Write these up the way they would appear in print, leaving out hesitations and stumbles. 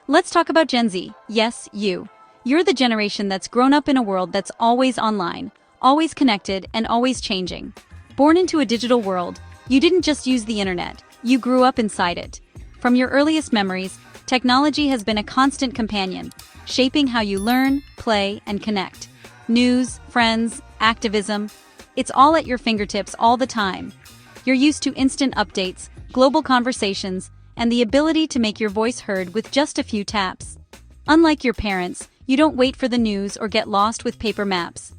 Let's talk about Gen Z. Yes, you. You're the generation that's grown up in a world that's always online, always connected, and always changing. Born into a digital world, you didn't just use the internet, you grew up inside it. From your earliest memories, technology has been a constant companion, shaping how you learn, play, and connect. News, friends, activism, it's all at your fingertips all the time. You're used to instant updates, global conversations, and the ability to make your voice heard with just a few taps. Unlike your parents, you don't wait for the news or get lost with paper maps.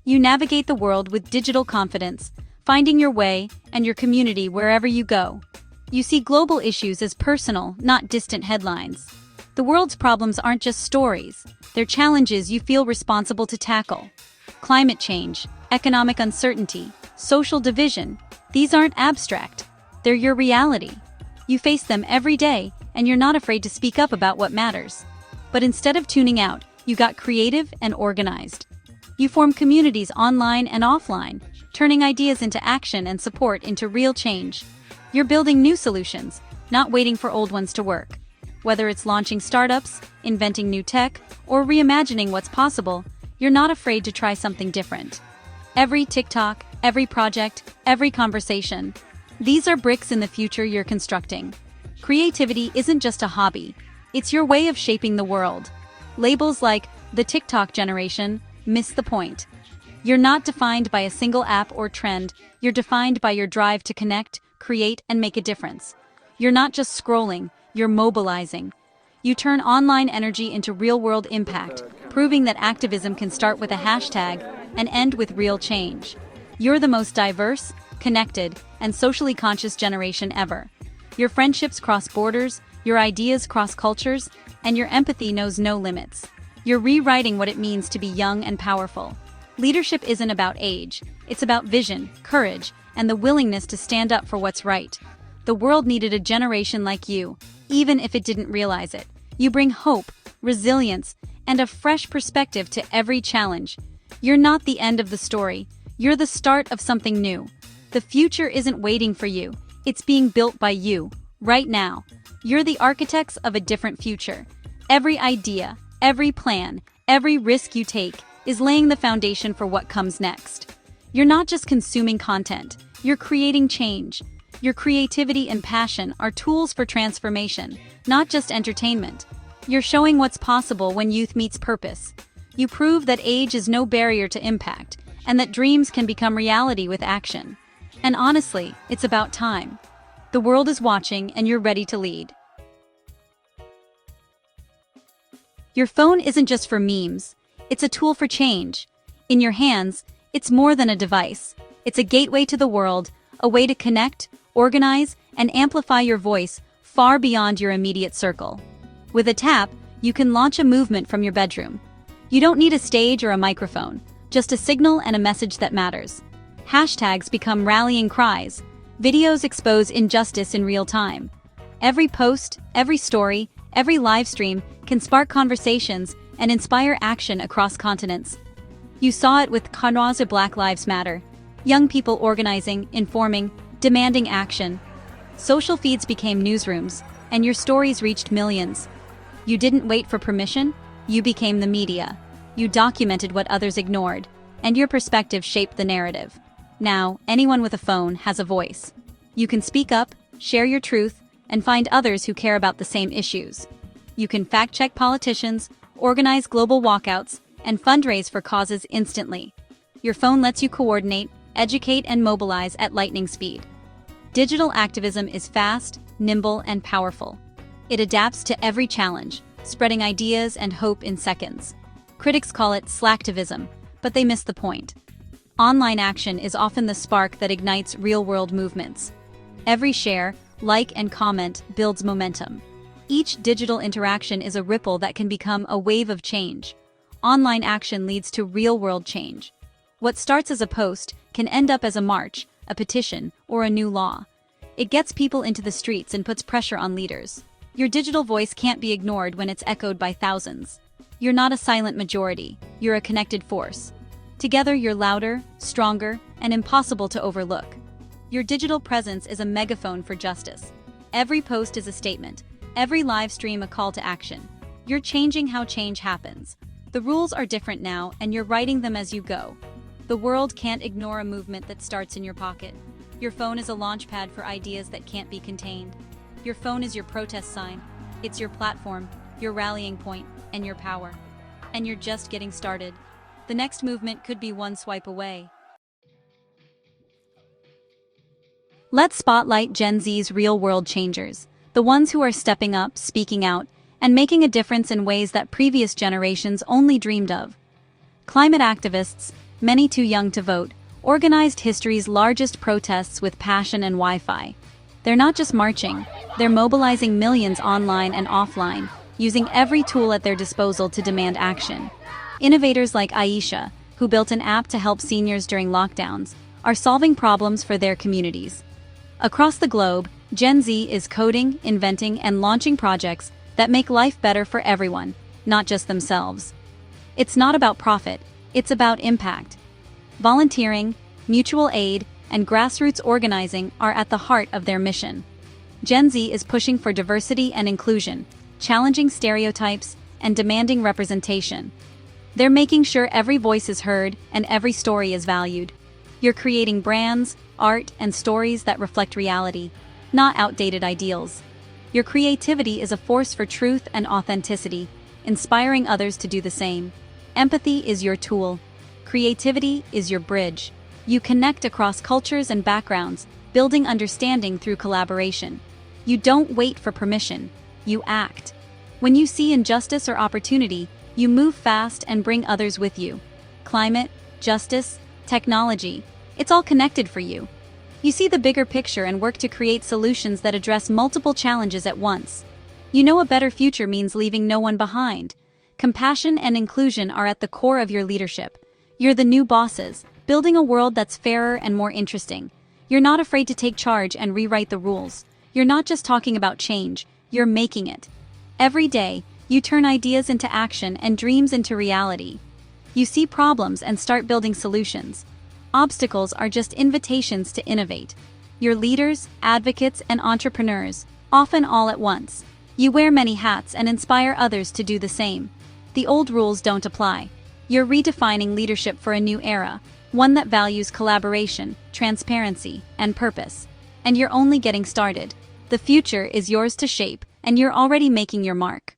You navigate the world with digital confidence, finding your way and your community wherever you go. You see global issues as personal, not distant headlines. The world's problems aren't just stories, they're challenges you feel responsible to tackle. Climate change, economic uncertainty, social division, these aren't abstract, they're your reality. You face them every day, and you're not afraid to speak up about what matters. But instead of tuning out, you got creative and organized. You form communities online and offline, turning ideas into action and support into real change. You're building new solutions, not waiting for old ones to work. Whether it's launching startups, inventing new tech, or reimagining what's possible, you're not afraid to try something different. Every TikTok, every project, every conversation, these are bricks in the future you're constructing. Creativity isn't just a hobby, it's your way of shaping the world. Labels like the TikTok generation miss the point. You're not defined by a single app or trend, you're defined by your drive to connect, create, and make a difference. You're not just scrolling, you're mobilizing. You turn online energy into real-world impact, proving that activism can start with a hashtag and end with real change. You're the most diverse, connected, and socially conscious generation ever. Your friendships cross borders, your ideas cross cultures, and your empathy knows no limits. You're rewriting what it means to be young and powerful. Leadership isn't about age, it's about vision, courage, and the willingness to stand up for what's right. The world needed a generation like you, even if it didn't realize it. You bring hope, resilience, and a fresh perspective to every challenge. You're not the end of the story, you're the start of something new. The future isn't waiting for you, it's being built by you, right now. You're the architects of a different future. Every idea, every plan, every risk you take is laying the foundation for what comes next. You're not just consuming content, you're creating change. Your creativity and passion are tools for transformation, not just entertainment. You're showing what's possible when youth meets purpose. You prove that age is no barrier to impact, and that dreams can become reality with action. And honestly, it's about time. The world is watching and you're ready to lead. Your phone isn't just for memes, it's a tool for change. In your hands, it's more than a device. It's a gateway to the world, a way to connect, organize, and amplify your voice far beyond your immediate circle. With a tap, you can launch a movement from your bedroom. You don't need a stage or a microphone, just a signal and a message that matters. Hashtags become rallying cries. Videos expose injustice in real time. Every post, every story, every live stream can spark conversations and inspire action across continents. You saw it with Kana's Black Lives Matter. Young people organizing, informing, demanding action. Social feeds became newsrooms, and your stories reached millions. You didn't wait for permission, you became the media. You documented what others ignored, and your perspective shaped the narrative. Now, anyone with a phone has a voice. You can speak up, share your truth, and find others who care about the same issues. You can fact-check politicians, organize global walkouts, and fundraise for causes instantly. Your phone lets you coordinate, educate, and mobilize at lightning speed. Digital activism is fast, nimble, and powerful. It adapts to every challenge, spreading ideas and hope in seconds. Critics call it slacktivism, but they miss the point. Online action is often the spark that ignites real-world movements. Every share, like, and comment builds momentum. Each digital interaction is a ripple that can become a wave of change. Online action leads to real-world change. What starts as a post can end up as a march, a petition, or a new law. It gets people into the streets and puts pressure on leaders. Your digital voice can't be ignored when it's echoed by thousands. You're not a silent majority, you're a connected force. Together you're louder, stronger, and impossible to overlook. Your digital presence is a megaphone for justice. Every post is a statement, every live stream a call to action, You're changing how change happens. The rules are different now, and you're writing them as you go. The world can't ignore a movement that starts in your pocket. Your phone is a launchpad for ideas that can't be contained. Your phone is your protest sign. It's your platform, your rallying point, and your power. And you're just getting started. The next movement could be one swipe away. Let's spotlight Gen Z's real-world changers, the ones who are stepping up, speaking out, and making a difference in ways that previous generations only dreamed of. Climate activists, many too young to vote, organized history's largest protests with passion and Wi-Fi. They're not just marching, they're mobilizing millions online and offline, using every tool at their disposal to demand action. Innovators like Aisha, who built an app to help seniors during lockdowns, are solving problems for their communities. Across the globe, Gen Z is coding, inventing, and launching projects that make life better for everyone, not just themselves. It's not about profit, it's about impact. Volunteering, mutual aid, and grassroots organizing are at the heart of their mission. Gen Z is pushing for diversity and inclusion, challenging stereotypes, and demanding representation. They're making sure every voice is heard and every story is valued. You're creating brands, art, and stories that reflect reality, not outdated ideals. Your creativity is a force for truth and authenticity, inspiring others to do the same. Empathy is your tool. Creativity is your bridge. You connect across cultures and backgrounds, building understanding through collaboration. You don't wait for permission, you act. When you see injustice or opportunity, you move fast and bring others with you. Climate, justice, technology, it's all connected for you. You see the bigger picture and work to create solutions that address multiple challenges at once. You know a better future means leaving no one behind. Compassion and inclusion are at the core of your leadership. You're the new bosses, building a world that's fairer and more interesting. You're not afraid to take charge and rewrite the rules. You're not just talking about change, you're making it. Every day, you turn ideas into action and dreams into reality. You see problems and start building solutions. Obstacles are just invitations to innovate. You're leaders, advocates, and entrepreneurs, often all at once. You wear many hats and inspire others to do the same. The old rules don't apply. You're redefining leadership for a new era, one that values collaboration, transparency, and purpose. And you're only getting started. The future is yours to shape, and you're already making your mark.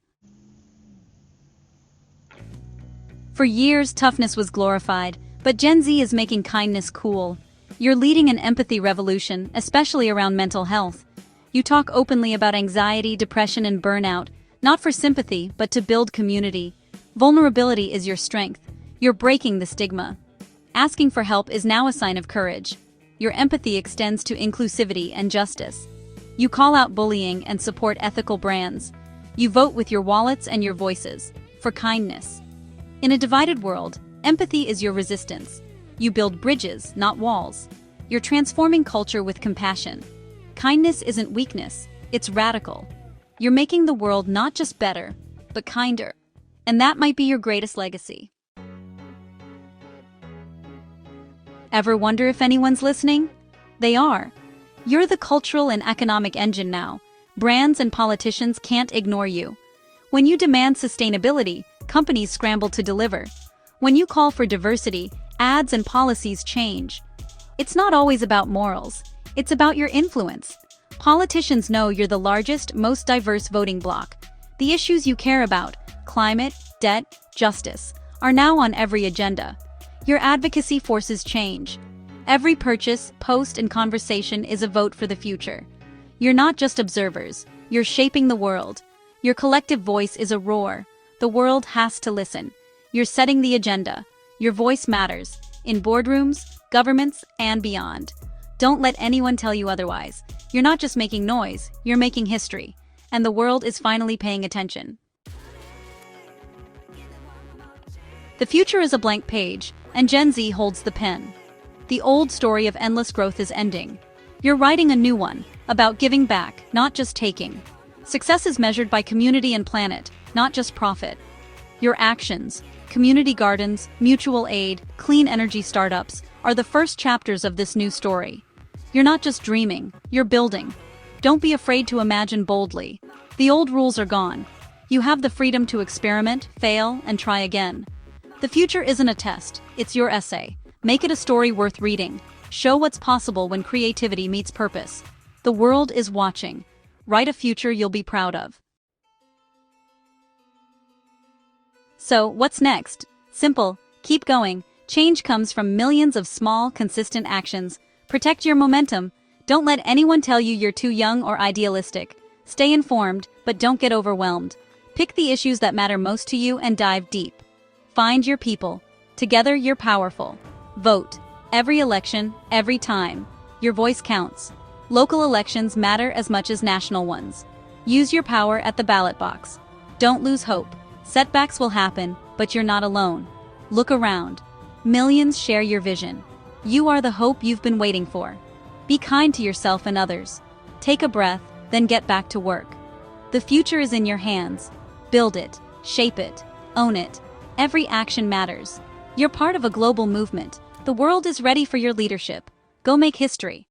For years, toughness was glorified, but Gen Z is making kindness cool. You're leading an empathy revolution, especially around mental health. You talk openly about anxiety, depression, and burnout, not for sympathy, but to build community. Vulnerability is your strength. You're breaking the stigma. Asking for help is now a sign of courage. Your empathy extends to inclusivity and justice. You call out bullying and support ethical brands. You vote with your wallets and your voices, for kindness. In a divided world, empathy is your resistance. You build bridges, not walls. You're transforming culture with compassion. Kindness isn't weakness, it's radical. You're making the world not just better, but kinder. And that might be your greatest legacy. Ever wonder if anyone's listening? They are. You're the cultural and economic engine now. Brands and politicians can't ignore you. When you demand sustainability, companies scramble to deliver. When you call for diversity, ads and policies change. It's not always about morals. It's about your influence. Politicians know you're the largest, most diverse voting bloc. The issues you care about, climate, debt, justice, are now on every agenda. Your advocacy forces change. Every purchase, post, and conversation is a vote for the future. You're not just observers, you're shaping the world. Your collective voice is a roar. The world has to listen. You're setting the agenda. Your voice matters, in boardrooms, governments, and beyond. Don't let anyone tell you otherwise. You're not just making noise, you're making history. And the world is finally paying attention. The future is a blank page, and Gen Z holds the pen. The old story of endless growth is ending. You're writing a new one, about giving back, not just taking. Success is measured by community and planet, not just profit. Your actions, community gardens, mutual aid, clean energy startups, are the first chapters of this new story. You're not just dreaming, you're building. Don't be afraid to imagine boldly. The old rules are gone. You have the freedom to experiment, fail, and try again. The future isn't a test, it's your essay. Make it a story worth reading. Show what's possible when creativity meets purpose. The world is watching. Write a future you'll be proud of. So, what's next? Simple. Keep going. Change comes from millions of small, consistent actions. Protect your momentum. Don't let anyone tell you you're too young or idealistic. Stay informed, but don't get overwhelmed. Pick the issues that matter most to you and dive deep. Find your people. Together, you're powerful. Vote. Every election, every time. Your voice counts. Local elections matter as much as national ones. Use your power at the ballot box. Don't lose hope. Setbacks will happen, but you're not alone. Look around. Millions share your vision. You are the hope you've been waiting for. Be kind to yourself and others. Take a breath, then get back to work. The future is in your hands. Build it, shape it, own it. Every action matters. You're part of a global movement. The world is ready for your leadership. Go make history.